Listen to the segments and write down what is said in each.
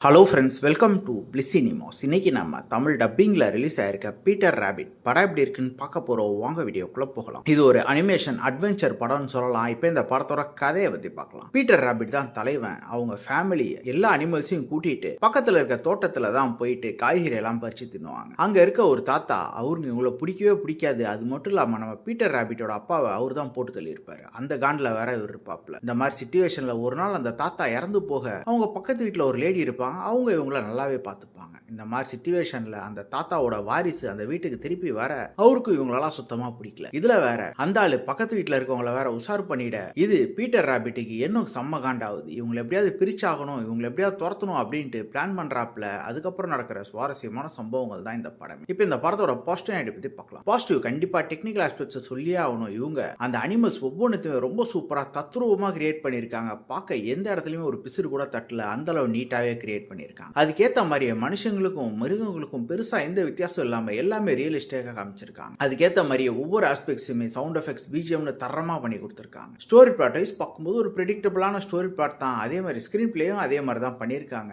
Hello friends, welcome to bliss cinemas. இன்னைக்கு நம்ம Tamil டப்பிங்கில் release ஆயிருக்க பீட்டர் ராபிட் படம் எப்படி இருக்குன்னு பார்க்க போகிறோம். வாங்க வீடியோக்குள்ளே போகலாம். இது ஒரு அனிமேஷன் அட்வென்ச்சர் படம்னு சொல்லலாம். இப்போ இந்த படத்தோட கதையை பற்றி பார்க்கலாம். பீட்டர் ராபிட் தான் தலைவன். அவங்க ஃபேமிலி எல்லா அனிமல்ஸையும் கூட்டிட்டு பக்கத்தில் இருக்க தோட்டத்தில் தான் போயிட்டு காய்கறி எல்லாம் பறிச்சு தின்னுவாங்க. அங்கே இருக்க ஒரு தாத்தா அவருக்கு இவங்களை பிடிக்கவே பிடிக்காது. அது மட்டும் இல்லாமல் நம்ம பீட்டர் ராபிட்டோட அப்பாவை அவர் தான் போட்டு தள்ளியிருப்பாரு. அந்த காண்டில் வேற இவர் இருப்பாப்ல. இந்த மாதிரி சிச்சுவேஷனில் ஒரு நாள் அந்த தாத்தா இறந்து போக அவங்க பக்கத்து வீட்டில் ஒரு லேடி இருப்பாங்க. அவங்க இவங்கள நல்லாவே பார்த்துப்பாங்க. இந்த மாதிரி சிச்சுவேஷன்ல அந்த தாத்தாவோட வாரிசு அந்த வீட்டுக்கு திருப்பி வர அவருக்கு இவங்களெல்லாம் சுத்தமா பிடிக்கல. இதுல வேற அந்த ஆளு பக்கத்து வீட்டுல இருக்கவங்கள வேற உஷார் பண்ணிட இது பீட்டர் ராபிட்டுக்கு இன்னும் செம்ம காண்டாகுது. இவங்களை எப்படியாவது பிரிச்சாகணும், இவங்களை எப்படியாவது துரத்தணும் அப்படின்ட்டு பிளான் பண்றாப்ல. அதுக்கப்புறம் நடக்கிற சுவாரஸ்யமான சம்பவங்கள் தான் இந்த படம். இப்போ இந்த படத்தோட பாசிட்டிவ் பத்தி பார்க்கலாம். பாசிட்டிவ் கண்டிப்பா டெக்னிக்கல் ஆஸ்பெக்ட்ஸ் சொல்லியே ஆகணும். இவங்க அந்த அனிமல்ஸ் ஒவ்வொன்றுத்தையும் ரொம்ப சூப்பரா தத்ரூபமா கிரியேட் பண்ணிருக்காங்க. பார்க்க எந்த இடத்துலயுமே ஒரு பிசுறு கூட தட்டல. அந்த அளவு நீட்டாவே கிரியேட் பண்ணிருக்காங்க. அதுக்கேத்த மாதிரி மனுஷங்களுக்கும் மிருகங்களுக்கும் பெருசா எந்த வித்தியாசம் இல்லாம எல்லாமே ரியலிஸ்டிக்கா காமிச்சிருக்காங்க. அதுக்கேத்த மாதிரி ஒவ்வொரு ஆஸ்பெக்ட்ஸுமே சவுண்ட் எஃபெக்ட்ஸ் பிஜிஎம்னு தரமா பண்ணி கொடுத்திருக்காங்க. ஸ்டோரி பிளாட் வைஸ் பார்க்கும்போது ஒரு பிரெடிக்டபிளான ஸ்டோரி பிளாட் தான். அதே மாதிரி ஸ்கிரீன் பிளேயும் அதே மாதிரி தான் பண்ணிருக்காங்க.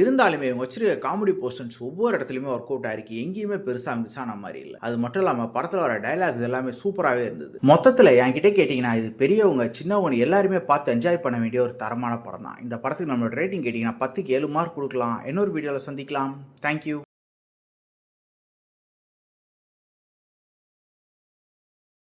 இருந்தாலுமே இவங்க வச்சிருக்க காமெடி போர்ஷன்ஸ் ஒவ்வொரு இடத்துலயுமே ஒர்க் அவுட் ஆயிருக்கு. எங்கேயுமே பெருசா மிஸ் ஆன மாதிரி இல்ல. அது மட்டும் இல்லாம படத்துல வர டயலாக்ஸ் எல்லாமே சூப்பராகவே இருந்தது. மொத்தத்துல என்கிட்ட கேட்டீங்கன்னா இது பெரியவங்க சின்னவங்க எல்லாருமே பார்த்து என்ஜாய் பண்ண வேண்டிய ஒரு தரமான படம் தான். இந்த படத்துக்கு நம்மளோட ரேட்டிங் கேட்டீங்கன்னா 10க்கு 7 மார்க் கொடுக்கலாம். இன்னொரு வீடியோவில் சந்திக்கலாம். தேங்க்யூ.